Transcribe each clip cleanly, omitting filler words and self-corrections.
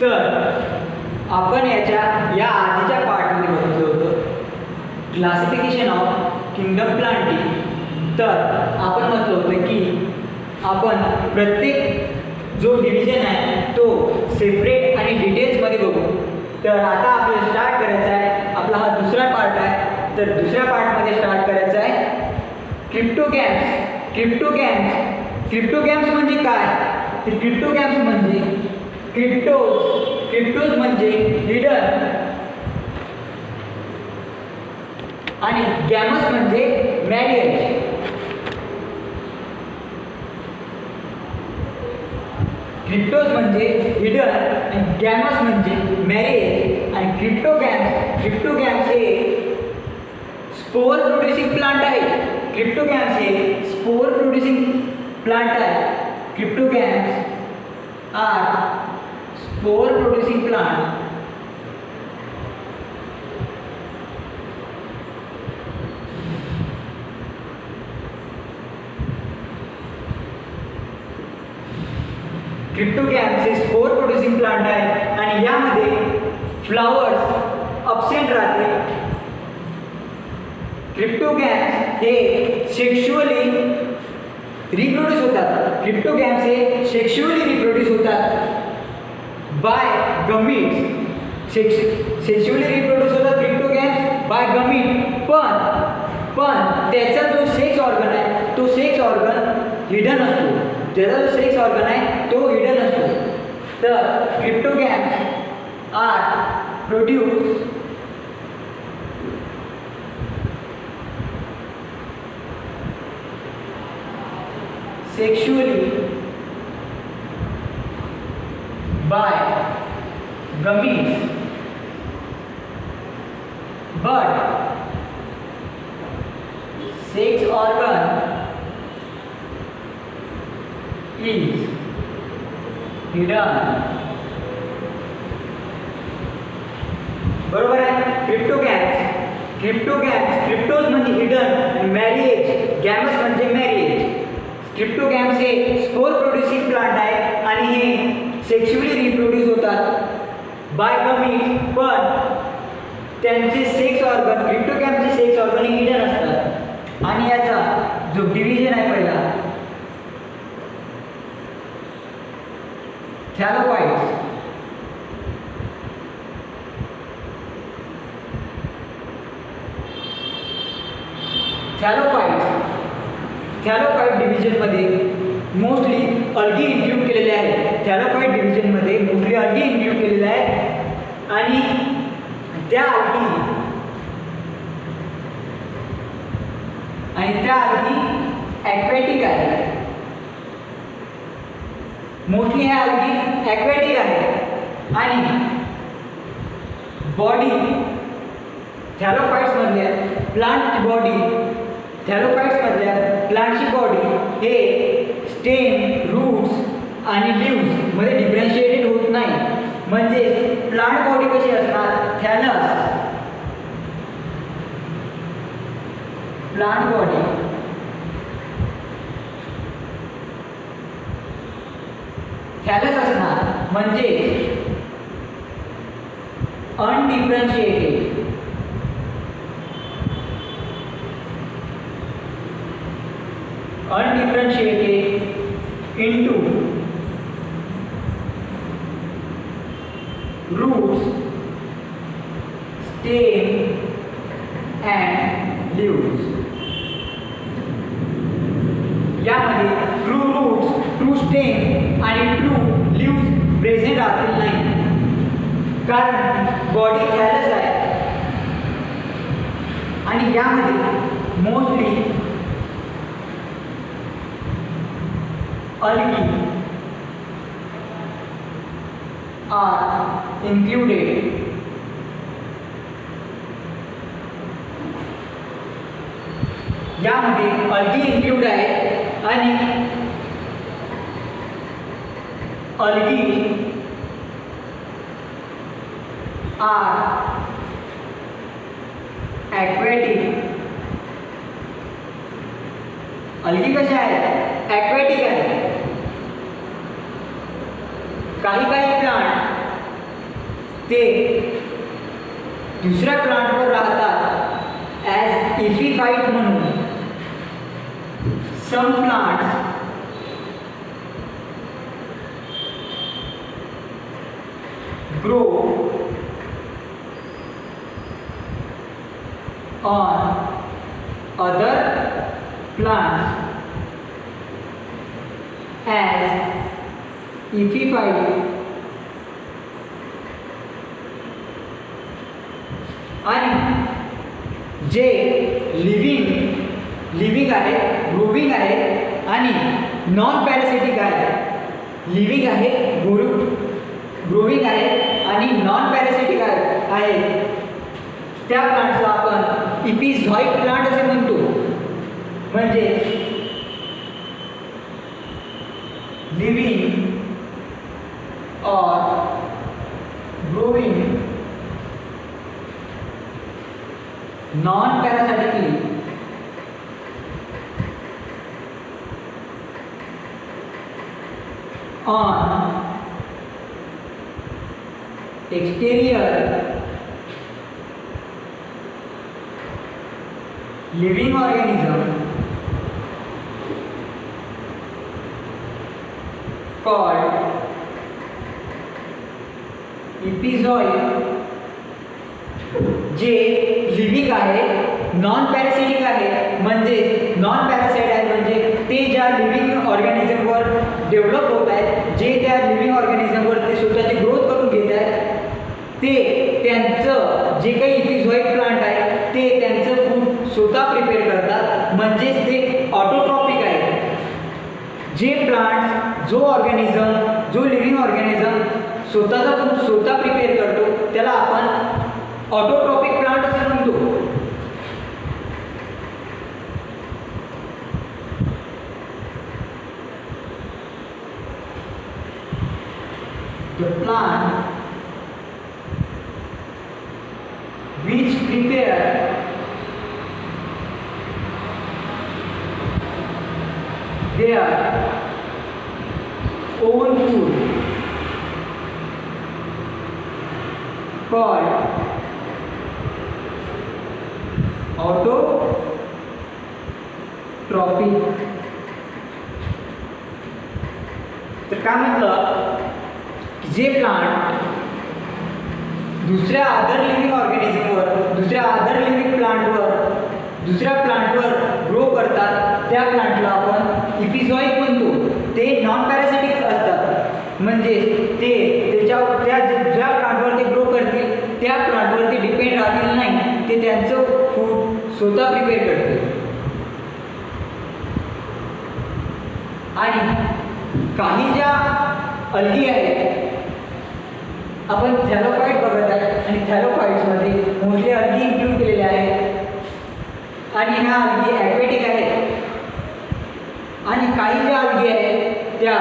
तर आपण या आधीच्या पार्टमध्ये बघितलं होतं क्लासिफिकेशन ऑफ किंगडम प्लांटिंग. तर आपण म्हटलं होतं की आपण प्रत्येक जो डिव्हिजन आहे तो सेपरेट आणि डिटेल्समध्ये बघू. तर आता आपल्याला स्टार्ट करायचा आहे, आपला हा दुसरा पार्ट आहे. तर दुसऱ्या पार्टमध्ये स्टार्ट करायचं आहे क्रिप्टोगॅम्स. क्रिप्टोगॅम्स म्हणजे काय? तर क्रिप्टोगॅम्स म्हणजे क्रिप्टोज म्हणजे हिडन आणि गॅमस म्हणजे मॅरिएज. क्रिप्टोज म्हणजे हिडन आणि गॅमस म्हणजे मॅरिएज. आणि क्रिप्टोगॅम्स हे स्पोर प्रोड्युसिंग प्लांट आहे. क्रिप्टोगॅम्स हे स्पोर प्रोड्युसिंग प्लांट आहे. क्रिप्टोगॅम्स आर स्पोर प्रोड्युसिंग प्लांट. क्रिप्टोगॅम्स हे स्पोर प्रोड्युसिंग प्लांट आहे आणि यामध्ये फ्लावर्स अब्सेंट राहते. क्रिप्टोगॅम्स हे सेक्शुअली रिप्रोड्यूस होतात. क्रिप्टोगॅम्स हे सेक्शुअली रिप्रोड्यूस होतात बाय गमीट्स. सेक्शुअली रिप्रोड्यूस होतात क्रिप्टोगॅम्स बाय गमीट. पण त्याचा जो सेक्स ऑर्गन आहे तो सेक्स ऑर्गन हिडन असतो. त्याचा जो सेक्स ऑर्गन आहे तो हिडन असतो. तर cryptogams are produce sexually by gametes, but sex organ is hidden. बरोबर आहे. क्रिप्टोज म्हणजे हिडन, मॅरिएज गॅमस म्हणजे मॅरिएज. क्रिप्टोगॅम्स हे स्पोर प्रोड्युसिंग प्लांट आहे आणि हे सेक्शुअली रिप्रोड्यूस होतात बाय गमीट. पण त्यांचे सेक्स ऑर्गन क्रिप्टोगॅम्सचे सेक्स ऑर्गन हे हिडन असतात. आणि याचा जो डिव्हिजन आहे पहिला थॅलोफाइट्स. थॅलोफाइट डिव्हिजनमध्ये मोस्टली अल्गी इन्क्लूड केलेले आहेत. थॅलोफाइट डिव्हिजनमध्ये मोस्टली अल्गी इन्क्लूड केलेले आहेत आणि त्या अल्गी ॲक्वॅटिक आहे. मोस्टली ह्या अल्गी ॲक्वॅटिक आहे आणि बॉडी थॅलोफाइट्समधल्या प्लांटची बॉडी हे स्टेम, रूट्स आणि लिव्स मध्ये डिफरन्शिएटेड होत नाही. म्हणजे प्लांट बॉडी कशी असणार? प्लांट बॉडी थॅलस असणार म्हणजे अनडिफरन्शिएटेड. into roots, stem and leaves. यामध्ये ट्रू रूट्स, ट्रू स्टेम आणि ट्रू लीव्स प्रेझेंट राहतील नाही, कारण बॉडी थॅलस आहे. आणि यामध्ये मोस्टली algae are included. यामध्ये algae include आहे आणि algae are aquatic. algae कशा आहे? aquatic आहे. काही प्लांट ते दुसऱ्या प्लांटवर राहतात ॲज एपिफाइट म्हणून. Some plants grow on other plants as epiphyte आणि जे लिव्हिंग आहे, ग्रोविंग आहे आणि नॉन पॅरासिटिक आहे. लिव्हिंग आहे, ग्रोविंग आहे आणि नॉन पॅरासिटिक आहे त्या प्लांटला आपण इपिझॉइट प्लांट असे म्हणतो. म्हणजे लिव्हिंग और growing non parasitically on exterior living organism called epizoid जे लिव्हिंग आहे, नॉन पॅरासिटिक आहे. म्हणजे नॉन पॅरासाइट आहे म्हणजे ते ज्या लिव्हिंग ऑर्गॅनिझमवर डेव्हलप होत आहेत, जे त्या लिव्हिंग ऑर्गॅनिझमवर ते स्वतःची ग्रोथ करून घेत आहेत, ते त्यांचं जे काही इपिझॉइड प्लांट आहे ते त्यांचं फूड स्वतः प्रिपेअर करतात. म्हणजेच ते ऑटोट्रॉपिक आहे. जे प्लांट जो लिव्हिंग ऑर्गॅनिझम स्वतःचा फूड स्वतः प्रिपेअर करतो त्याला आपण ऑटोट्रॉपिक प्लांट असे म्हणतो. The plant which prepare their own food called autotrophic. तर काय म्हटलं की जे प्लांट दुसऱ्या अदर लिव्हिंग ऑर्गॅनिझमवर, दुसऱ्या अदर लिव्हिंग प्लांटवर, दुसऱ्या प्लांटवर ग्रो करतात त्या प्लांटला आपण इपिझॉइक म्हणतो. ते नॉन पॅरासिटिक असतात. म्हणजे ते ज्या प्लांटवर ते ग्रो करतील त्या प्लांटवर ते डिपेंड राहतील नाही. ते त्यांचं फूड स्वतः प्रिपेअर करतील. आणि काही ज्या अल्गी आहेत, आपण थॅलोफाईट बघत आहे आणि थॅलोफाईट्समध्ये मोस्टली अल्गी इन्क्लूड केलेल्या आहेत. आणि ह्या अल्गी ॲक्वेटिक आहेत. आणि काही ज्या अल्गी आहेत त्या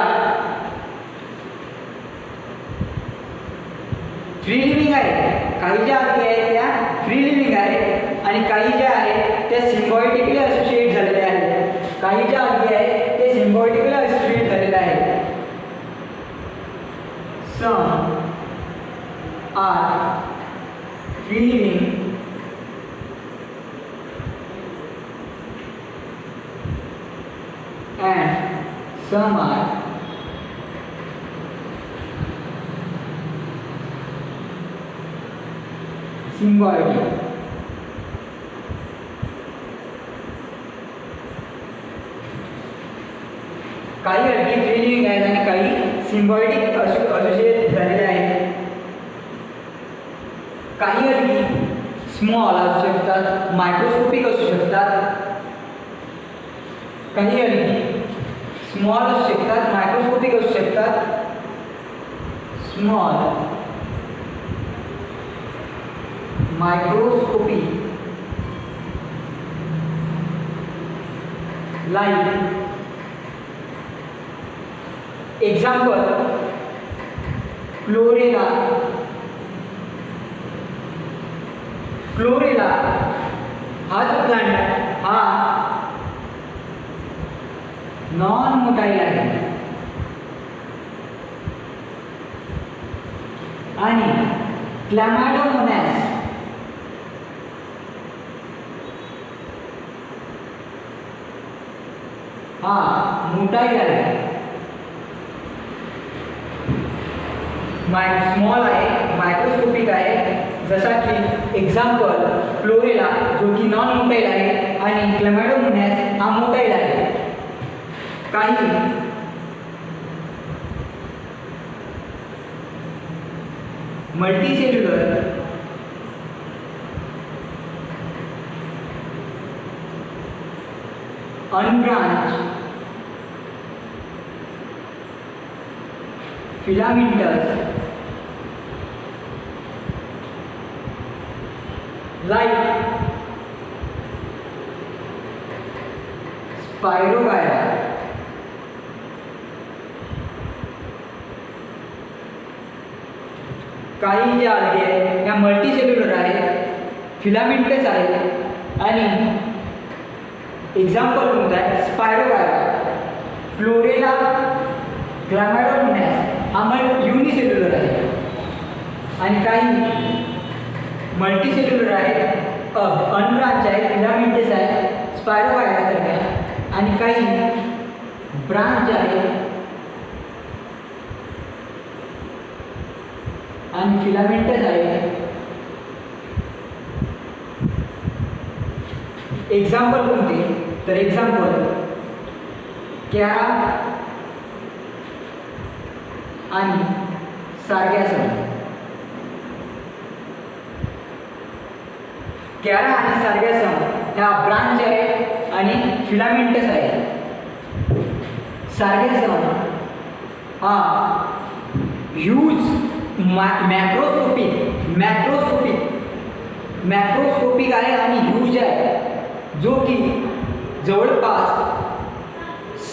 फ्री लिव्हिंग आहेत. काही ज्या अल्गी आहेत त्या फ्री लिव्हिंग आहेत आणि काही ज्या आहेत त्या सिम्बायोटिकली असोसिएट झालेल्या आहेत. काही ज्या अल्गी आहेत ते सिम्बायोटिकली असोसिएट झालेल्या आहेत. Some are free living and some are symbiotic. काही अल्गी फ्री लिव्हिंग आहेत आणि काही सिम्बायोटिक असोसिएट झालेले आहेत. काही अल्गी स्मॉल असू शकतात, मायक्रोस्कोपिक असू शकतात. काही अल्गी स्मॉल असू शकतात, मायक्रोस्कोपिक असू शकतात. Small, microscopic, like example chlorella. Chlorella हा जो प्लांट आहे हा नॉन मोटाईल आहे आणि क्लॅमायडोमोनास, हा मोटाईल आहे, स्मॉल आहे, मायक्रोस्कोपिक आहे. जसा की एक्झाम्पल क्लोरेला जो की नॉन मोटाईल आहे आणि क्लॅमायडोमोनास हा मोटाईल आहे. काही multicellular unbranch filamentous like spirogyra, काही जे आल्गे आहेत त्या मल्टीसेल्युलर आहेत, फिलामेंटस आहेत आणि एक्झाम्पल कोणतं आहे स्पायरोगायरा. क्लोरेला क्लॅमायडोमोनास हा युनिसेल्युलर आहे आणि काही मल्टीसेल्युलर आहेत, अनब्रांच आहे, फिलामेंटस आहे स्पायरोगायरासारख्या आणि काही ब्रांच आहे आणि फिलामेंटस आहे. एक्झाम्पल कोणते तर एक्झाम्पल कॅरा आणि सार्गॅसम. कॅरा आणि सार्गॅसम ह्या ब्रांच आहेत आणि फिलामेंटस आहे. सार्गॅसम हा ह्यूज मॅक्रोस्कोपिक आहे आणि ह्यूज आहे, जो की जवळपास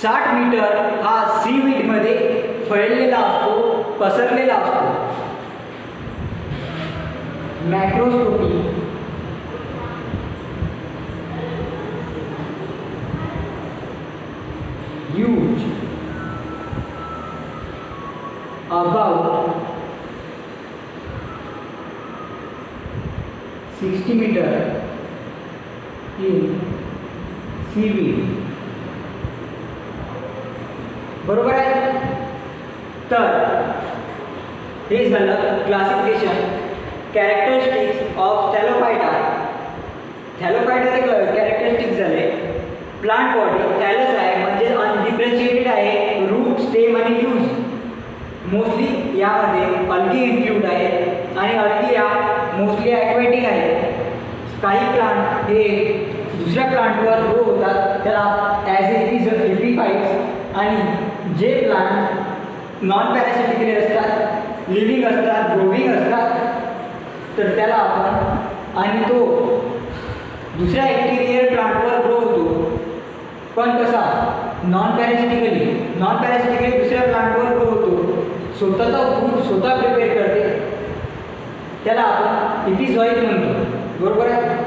60 मीटर हा सीवीडमध्ये फैललेला असतो, पसरलेला असतो. Macroscopic huge about 60 meter in seaweed. बरोबर आहे. तर हे झालं क्लासिफिकेशन कॅरेक्टरिस्टिक्स ऑफ थॅलोफायटा. थॅलोफायटाचे कॅरेक्टरिस्टिक्स झाले. प्लांट बॉडी थॅलस आहे म्हणजे अनडिफरेन्शिएटेड आहे, रूट स्टेम आणि लीव्ज मोस्टली यामध्ये अल्गी इन्क्लूड आहे आणि अल्गी या मोस्टली ॲक्वेटिक आहे. काही प्लांट हे दुसऱ्या प्लांटवर ग्रो होतात त्याला ॲज एपिफाइट्स आणि जे प्लांट नॉन पॅरासिटिकली असतात, लिव्हिंग असतात, ग्रोविंग असतात तर त्याला आपण आणि तो दुसऱ्या ॲक्टिरियर प्लांटवर ग्रो होतो पण कसा नॉन पॅरासिटिकली दुसऱ्या प्लांटवर ग्रो होतो, स्वतःचा फूड स्वतः प्रिपेअर करते त्याला आपण एपिझॉइट म्हणतो. बरोबर आहे.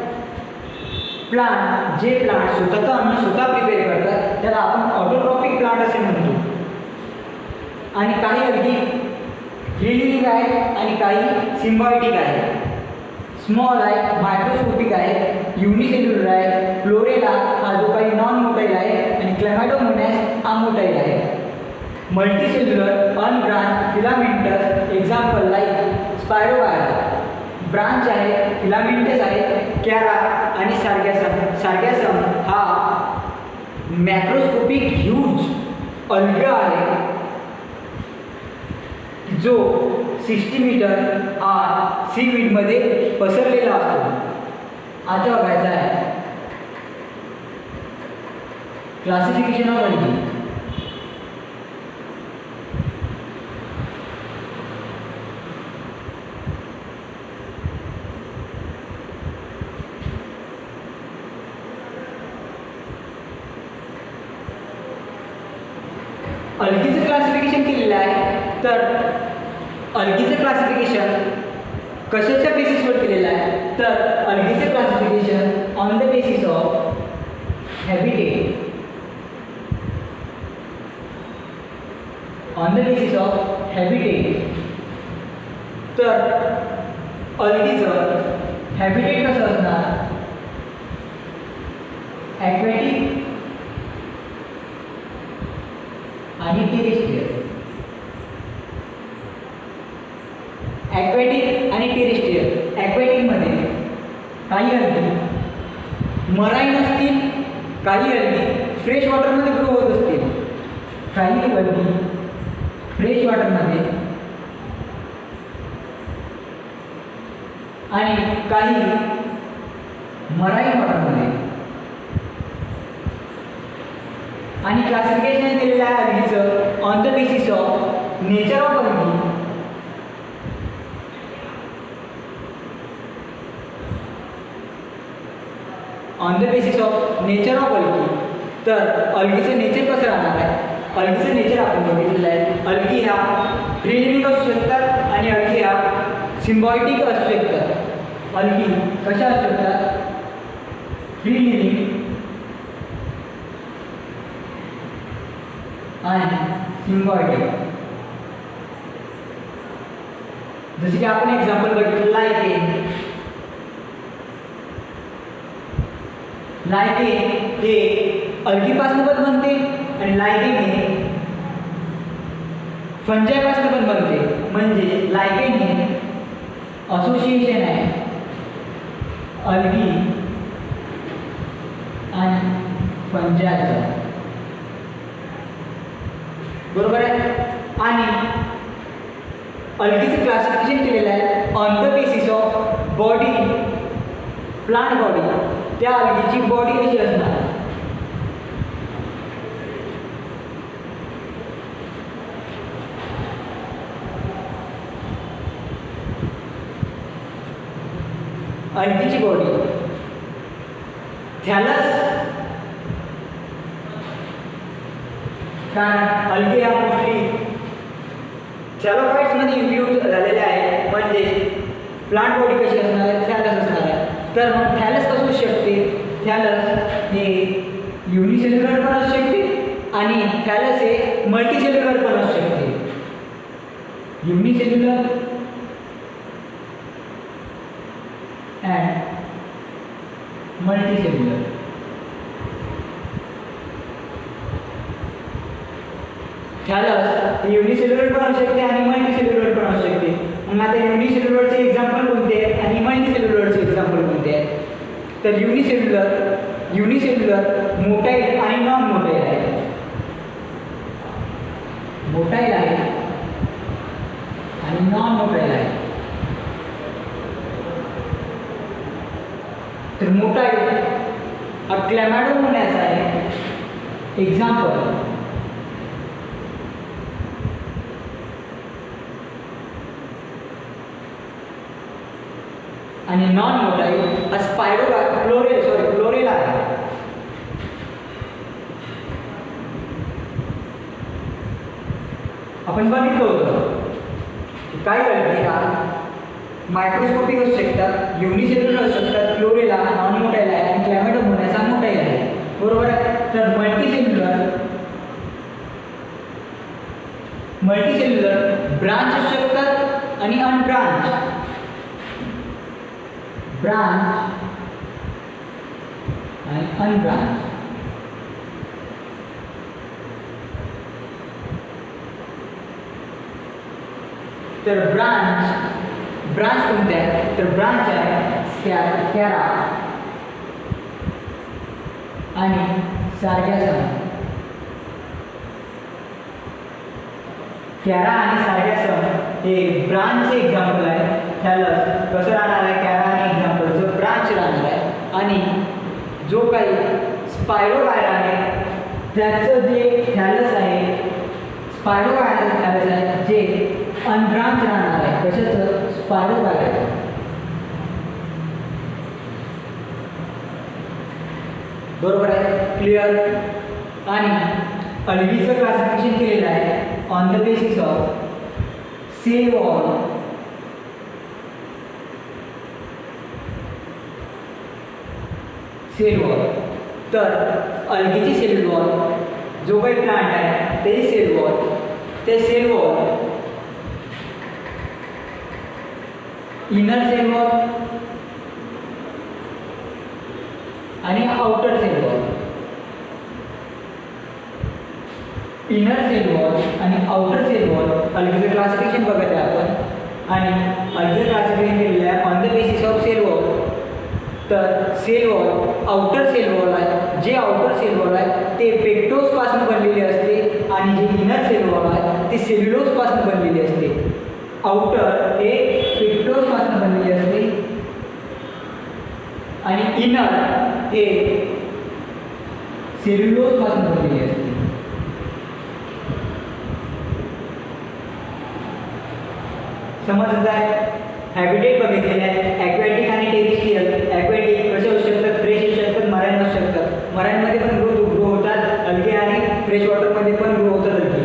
जे प्लांट स्वतःचं अन्न स्वतः प्रिपेअर करतात त्याला आपण ऑटोट्रॉपिक प्लांट असे म्हणतो. आणि काही अगदी फ्री लिव्हिंग आहे आणि काही सिम्बायोटिक आहे. स्मॉल आहे, मायक्रोस्कोपिक आहे, युनिसेल्युलर आहे. फ्लोरेला हा जो काही नॉन मोटाईल आहे आणि क्लॅमायडोमोनास हा मोटाईल आहे. Multicellular unbranch filamentous example like spirogyra. Branch आहे, फिलामेंटस आहे, कॅरा आणि सार्गॅसम हा मॅक्रोस्कोपिक ह्यूज अल्गा आहे जो 60 मीटर हा सीवीडमध्ये पसरलेला असतो. आता बघायचं आहे क्लासिफिकेशन ऑफ अल्गी. अल्गीचं क्लासिफिकेशन केलेलं आहे तर अल्गीचं क्लासिफिकेशन कशाच्या बेसिसवर केलेलं आहे तर अल्गीचं classification on the basis of habitat. तर अल्गीचं हॅबिटेट कसं असणार, ॲक्वॅटिक आणि टेरेस्ट्रियल. ॲक्वॅटिक आणि टेरेस्ट्रियल. ॲक्वॅटिकमध्ये काही अल्गी मराईन असतील, काही अल्गी फ्रेश वॉटरमध्ये ग्रो होत असतील, काही अल्गी फ्रेश वॉटरमध्ये आणि काही मराईन वॉटरमध्ये. आणि क्लासिफिकेशन केलेलं आहे अल्गीचं on the basis of nature of algae, on the basis of nature of algae. तर अल्गीचं नेचर कसं राहणार आहे, अल्गीचं नेचर आपण बघितलेलं आहे. अल्गी ह्या फ्री लिव्हिंग असू शकतात आणि अल्गी ह्या सिम्बायोटिक असू शकतात. अल्गी कशा असू शकतात, फ्री लिव्हिंग आणि सिम्बायोटिक. जसे की आपण एक्झाम्पल बघितलं लायकेन. लायकेन हे अल्गीपासून पण बनते आणि लायकेन हे फंजायपासून पण बनते. म्हणजे लायकेन हे असोसिएशन आहे अल्गी आणि फंजायचं, बरोबर आहे. आणि अल्गीचं क्लासिफिकेशन केलेलं आहे on the basis of body, plant body. त्या अल्गीची बॉडी कशी असणार, अल्गीची बॉडी थॅलस. कारण अल्गी हा मोस्टली थॅलोफाइट्समध्ये इन्क्लूड झालेला आहे. म्हणजे प्लांट बॉडी कशी असणार आहे, थॅलस असणार आहे. तर मग थॅलस कसं असू शकते, थॅलस हे युनिसेल्युलर पण असू शकते आणि थॅलस हे मल्टीसेल्युलर पण असू शकते. Unicellular and multicellular. थॅलस हे युनिसेल्युलर पण असू शकते आणि मल्टीसेल्युलर पण असू शकते. मग आता युनिसेल्युलरचे एक्झाम्पल कोणते आहेत आणि मल्टीसेल्युलरचे एक्झाम्पल कोणते आहेत. तर युनिसेल्युलर मोटाईल आणि नॉन मोटाईल आहे. मोटाईल आहे आणि नॉन मोटाईल आहे. तर मोटाईल हा क्लॅमायडोमोनास आहे एक्झाम्पल. आणि नॉन मोटाईल हा क्लोरेला आहे. आपण बघितलं होतं काही अल्गी ह्या मायक्रोस्कोपिक असू शकतात, युनिसेल्युलर असू शकतात. क्लोरेला नॉन मोटाईल आहे आणि क्लॅमायडोमोनास हा मोटाईल आहे, बरोबर आहे. तर मल्टीसेल्युलर ब्रांच असू शकतात आणि अनब्रांच. ब्रांच आणि अनब्रांच. तर ब्रांच कोणते आहे, तर ब्रांच आहे स्कॅरा आणि सार्गॅसम. कॅरा आणि सार्गॅसम हे ब्रांचचे एक्झाम्पल आहे. थॅलस कसं राहणार आहे, कॅरा आणि एक्झाम्पलचं ब्रांच राहणार आहे. आणि जो काही स्पायरोगायरा आहे त्याचं जे थॅलस आहे, स्पायरोगायराचं थॅलस आहे जे अनब्रांच राहणार आहे. कशाचं, स्पायरोगायरा. बरोबर आहे, क्लिअर. आणि अल्गीचं क्लासिफिकेशन केलेलं आहे on the basis of cell wall, cell wall. तर अल्गीची सेल वॉल, जो काही प्लांट आहे त्याची सेल वॉल, ते cell wall inner cell wall आणि outer cell wall. Inner cell wall आणि आउटर सेल वॉल अलगद क्लासिफिकेशन बघत आहे आपण आणि अलगद क्लासिफिकेशन केलेलं आहे on the basis of cell wall. तर cell wall outer cell wall आहे, जे आउटर सेल वॉल आहे ते पेक्टोजपासून बनलेले असते आणि जे इनर सेल वॉल आहे ते सेल्युलोजपासून बनलेले असते. आउटर हे पेक्टोजपासून बनलेले असते आणि इनर हे सेल्युलोजपासून बनलेले असते. समजत आहे. हॅबिटेट बघितलेले आहे ॲक्वॅटिक आणि टेरिस्ट्रियल. ॲक्वॅटिक कसे असू शकतात, फ्रेश असू शकतात, मराइन असू शकतात. मराइनमध्ये पण ग्रो होतात अलगे आणि फ्रेश वॉटरमध्ये पण ग्रो होतात अलगे.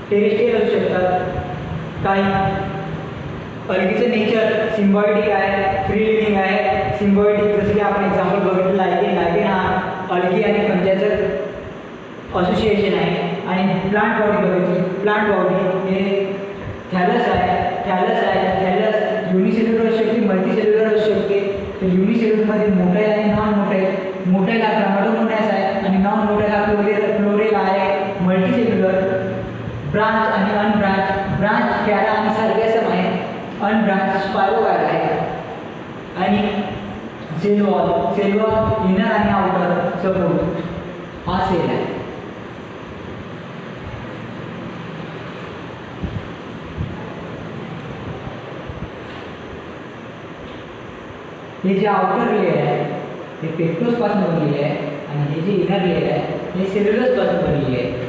टेरिस्ट्रियल असू शकतात. काही अलगीचं नेचर सिम्बायोटिक आहे, फ्री लिव्हिंग आहे. सिम्बायोटिक जसं की आपण एक्झाम्पल बघितलं लायकेन. लायकेन हा अलगी आणि फंजाचं असोसिएशन आहे. आणि प्लांट बॉडी बघितली. प्लांट बॉडी हे थॅलस आहे. थॅलस युनिसेल्युलर असू शकते, मल्टीसेल्युलर असू शकते. तर युनिसेल्युलरमध्ये मोठे आहे, नॉन मोठे. मोठ्याला क्रामॅटोमोनास आहे आणि नॉन मोठ्याला फ्लोरेल आहे. मल्टीसेल्युलर ब्रांच आणि अनब्रांच. ब्रांच कॅरा आणि सर्गॅसम आहे. अनब्रांच स्पायरोगायरा आहे. आणि सेल वॉल इनर आणि आउटर सपोर्ट हा सेल आहे. हे जे आउटर लेयर आहे हे पेक्टोजपासून बनलेले आहे आणि हे जे इनर लेयर आहे हे सेल्युलोजपासून बनलेले आहे.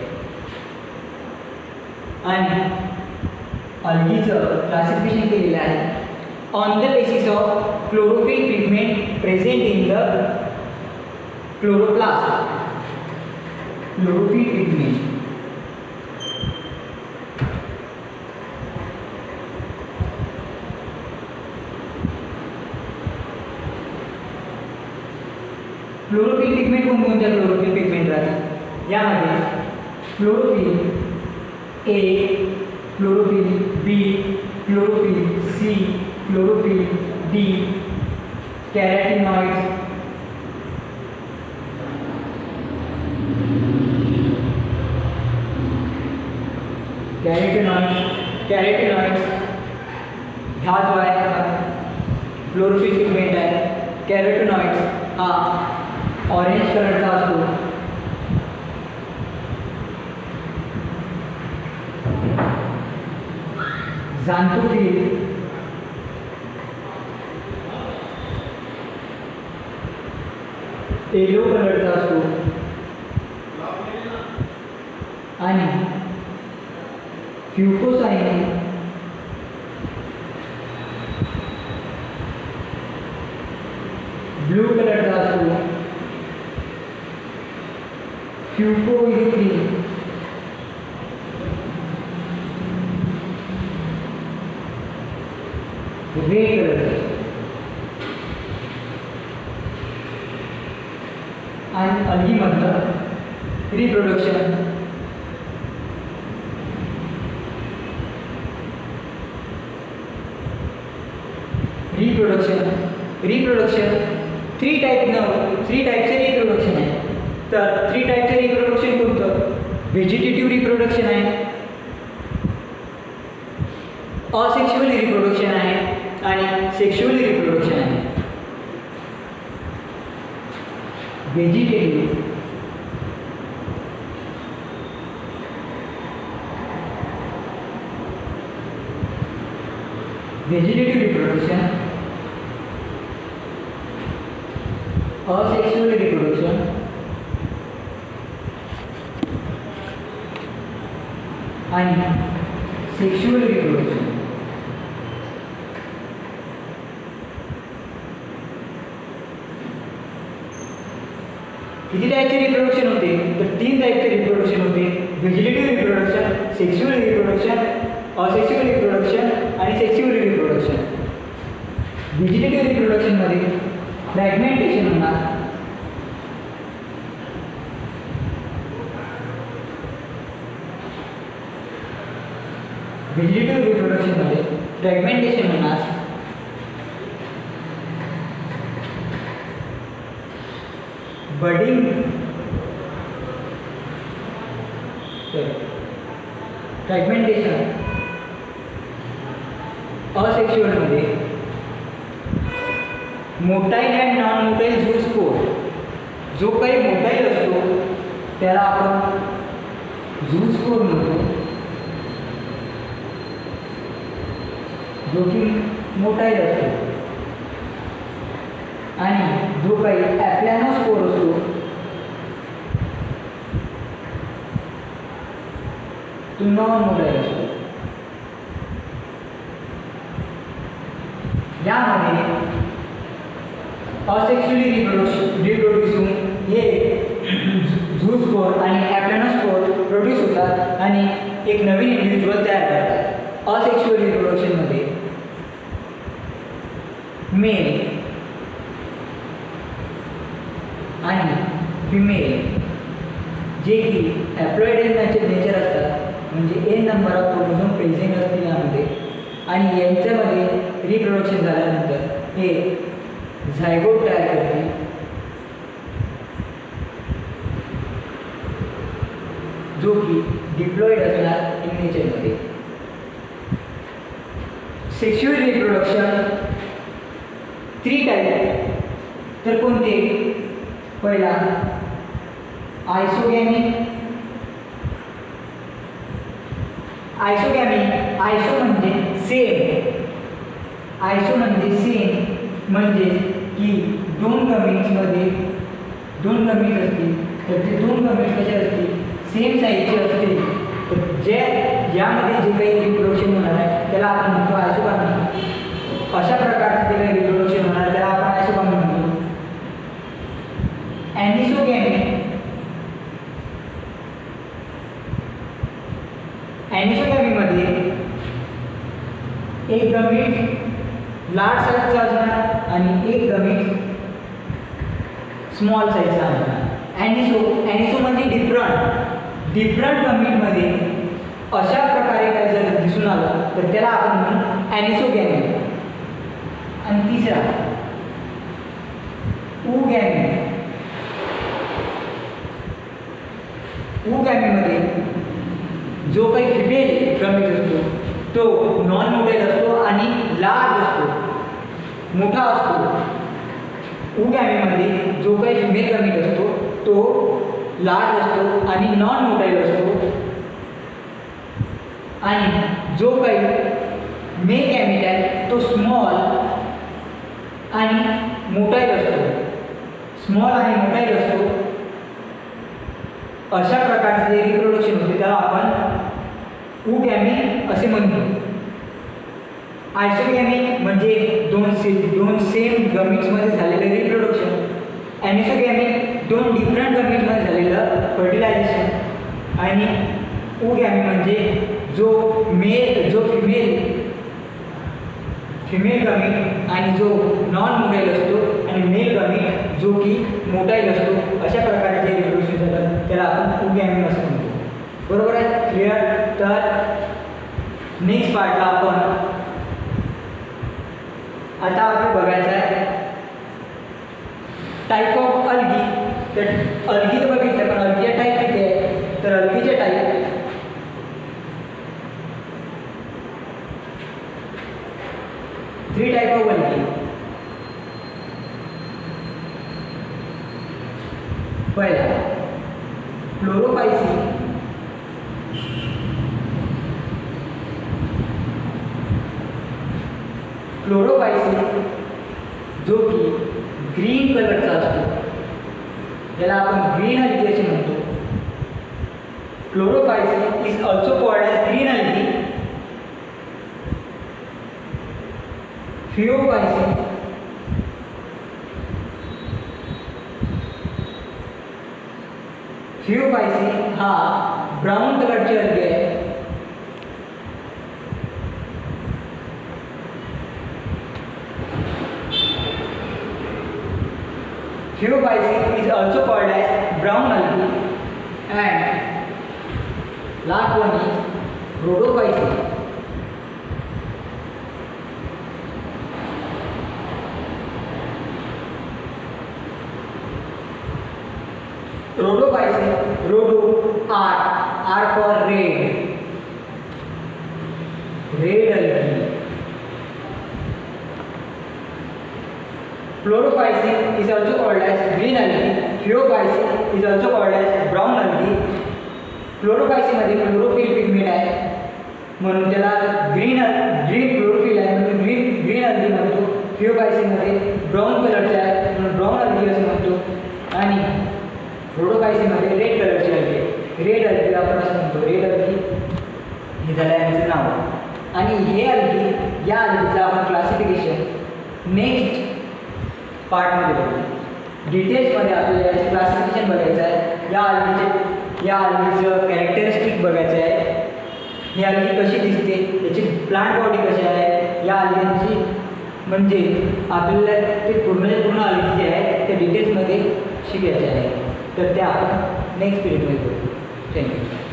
आणि अलगीचं क्लासिफिकेशन केलेलं आहे on the basis of chlorophyll pigment present in the chloroplast. Chlorophyll pigment chlorophyll pigment कोणकोणत्या क्लोरोफिल पिगमेंट राहतात यामध्ये chlorophyll A, chlorophyll B, chlorophyll C, chlorophyll D, carotenoids, carotenoids हा जो आहे क्लोरोफिल पिगमेंट आहे. कॅरोटिनॉइड्स हा ऑरेंज कलरचा असतो. झॅन्थोफिल येलो कलरचा असतो आणि फ्युकोसाइन ब्लू कलरचा असतो. फ्युकोइरिथ्रिन रेड कलरचा आणि अलगीमधलं रिप्रोडक्शन रिप्रोडक्शन थ्री टाईपचे रिप्रोडक्शन आहे. तर थ्री टाईपचे रिप्रोडक्शन कोणतं? व्हेजिटेटिव्ह रिप्रोडक्शन आहे, असेक्शुअल रिप्रोडक्शन आहे आणि सेक्शुअल रिप्रोडक्शन आहे. व्हेजिटेटिव्ह रिप्रोडक्शन, असेक्शुअल रिप्रोडक्शन आणि सेक्शुअल रिप्रोडक्शन. किती टाईपचे रिप्रोडक्शन होते? तर 3 टाईपचे रिप्रोडक्शन होते. Vegetative reproduction, sexual reproduction, asexual reproduction आणि सेक्शुअल रिप्रोडक्शन. व्हेजिटेटिव्ह रिप्रोडक्शनमध्ये फ्रॅगमेंटेशन होणार. व्हेजिटेटिव्ह रिप्रोडक्शनमध्ये फ्रॅगमेंटेशन होणार बडिंग फ्रॅगमेंटेशन असेक्शुअलमध्ये motile and non motile zoospore, जो काही मोटाईल असतो त्याला आपण झूस स्पोर म्हणतो, जो की मोटाईल असतो, आणि जो काही ॲप्लॅनोस्पोर असतो तो नॉन मोटाईल असतो. यामध्ये असेक्शुअली रिप्रोड्यूस होऊन हे झूस स्पोर आणि ॲप्लॅनोस्पोर प्रोड्यूस होतात आणि एक नवीन इंडिव्हिज्युअल तयार करतात. असेक्शुअल रिप्रोडक्शनमध्ये मेल आणि फिमेल जे की हॅप्लॉइड नेचर असतात, म्हणजे N number of chromosome present असतील यामध्ये, आणि यांच्यामध्ये रिप्रोडक्शन झाल्यानंतर हे झायगोट तयार करतील, जो की डिप्लॉइड असणार इन नेचरमध्ये. Sexual reproduction 3 type. तर कोणते? पहिला आयसोगॅमी. आयसो म्हणजे सेम. आयसो म्हणजे सेम, म्हणजे की दोन गमीट्स असतील, तर ते दोन गमीट्स कसे असतील? सेम साईजचे असतील. तर यामध्ये जे काही रिप्रोडक्शन होणार आहे त्याला आपण म्हणतो आयसोगॅमी. अशा प्रकारचे जे काही रिप्रोडक्शन होणार त्याला आपण आयसोगॅमी म्हणतो. ॲनिसोगॅमीमध्ये एक गमीट लार्ज साईजचा असणार आणि एक गमीट स्मॉल साईजचा असणार. ॲनिसो म्हणजे डिफरंट गमीटमध्ये अशा प्रकारे काय जर दिसून आलं तर त्याला आपण म्हणू ॲनिसोगॅमी. आणि तिसरा ऊगॅमी. ऊगॅमीमध्ये जो काही फिमेल गमीट असतो तो नॉन मोटाईल असतो आणि लार्ज असतो, मोठा असतो. ऊगॅमीमध्ये जो काही फिमेल गमीट असतो तो लार्ज असतो आणि नॉन मोटाईल असतो, आणि जो काही मेल गॅमीट आहे तो स्मॉल आणि मोटाईल असतो. स्मॉल आणि मोटाईल असतो. अशा प्रकारचे जे रिप्रोडक्शन होते त्याला आपण ऊगॅमी असे म्हणतो. आयसोगॅमी म्हणजे दोन सेम गमीट्समध्ये झालेलं रिप्रोडक्शन. ॲनिसोगॅमी दोन डिफरंट गमीट्समध्ये झालेलं फर्टिलायझेशन. आणि ऊगॅमी म्हणजे जो फिमेल गमीट आणि जो नॉन मोटाईल असतो आणि मेल गमीट जो की मोटाईल असतो, अशा प्रकारे जे रिप्रोडक्शन झालं त्याला आपण ऊगॅमी असं म्हणतो. बरोबर आहे? क्लिअर? तर नेक्स्ट पार्टला आपण आता आपल्याला बघायचं आहे टाईप ऑफ अल्गी. तर अल्गी तर बघितलं, पण अल्गीचे टाईप किती आहे? तर अल्गीचे टाईप 3 टाईप ऑफ अल्गी. पहिला फ्लोरोफायसी. जो की ग्रीन कलरचा असतो त्याला आपण ग्रीन अल्गी असे म्हणतो. Chlorophyceae is also called as green algae. Phaeophyceae हा ब्राऊन कलरची अल्गी आहे. Pheophysi is also called as brown algae, and last one is Rhodophysi. Rhodophyceae, rhodo, R for red, red algae. Chlorophyceae is also called as green algae. Pheophyceae is also called as brown algae. Chlorophyceae मध्ये chlorophyll pigment आहे म्हणून त्याला green chlorophyll आहे म्हणून green algae म्हणतो. Pheophyceae मध्ये brown कलरचे आहे म्हणून ब्राऊन algae असं म्हणतो आणि Rhodophyceae मध्ये रेड कलरचे algae, रेड algae आपण असं म्हणतो. रेड algae हे झालं याचं नाव. आणि हे algae, या algaeचं आपण क्लासिफिकेशन नेक्स्ट पार्टमध्ये बघू. डिटेल्समध्ये आपल्याला याचं क्लासिफिकेशन बघायचं आहे. या algaeचं कॅरेक्टरिस्टिक बघायचं आहे. ही algae कशी दिसते, याची प्लांट बॉडी कशी आहे, या algaeची म्हणजे आपल्याला ते पूर्ण algae जे आहे त्या डिटेल्समध्ये शिकायचे आहे. तर ते आपण नेक्स्ट पिरियडमध्ये बघू. थँक्यू.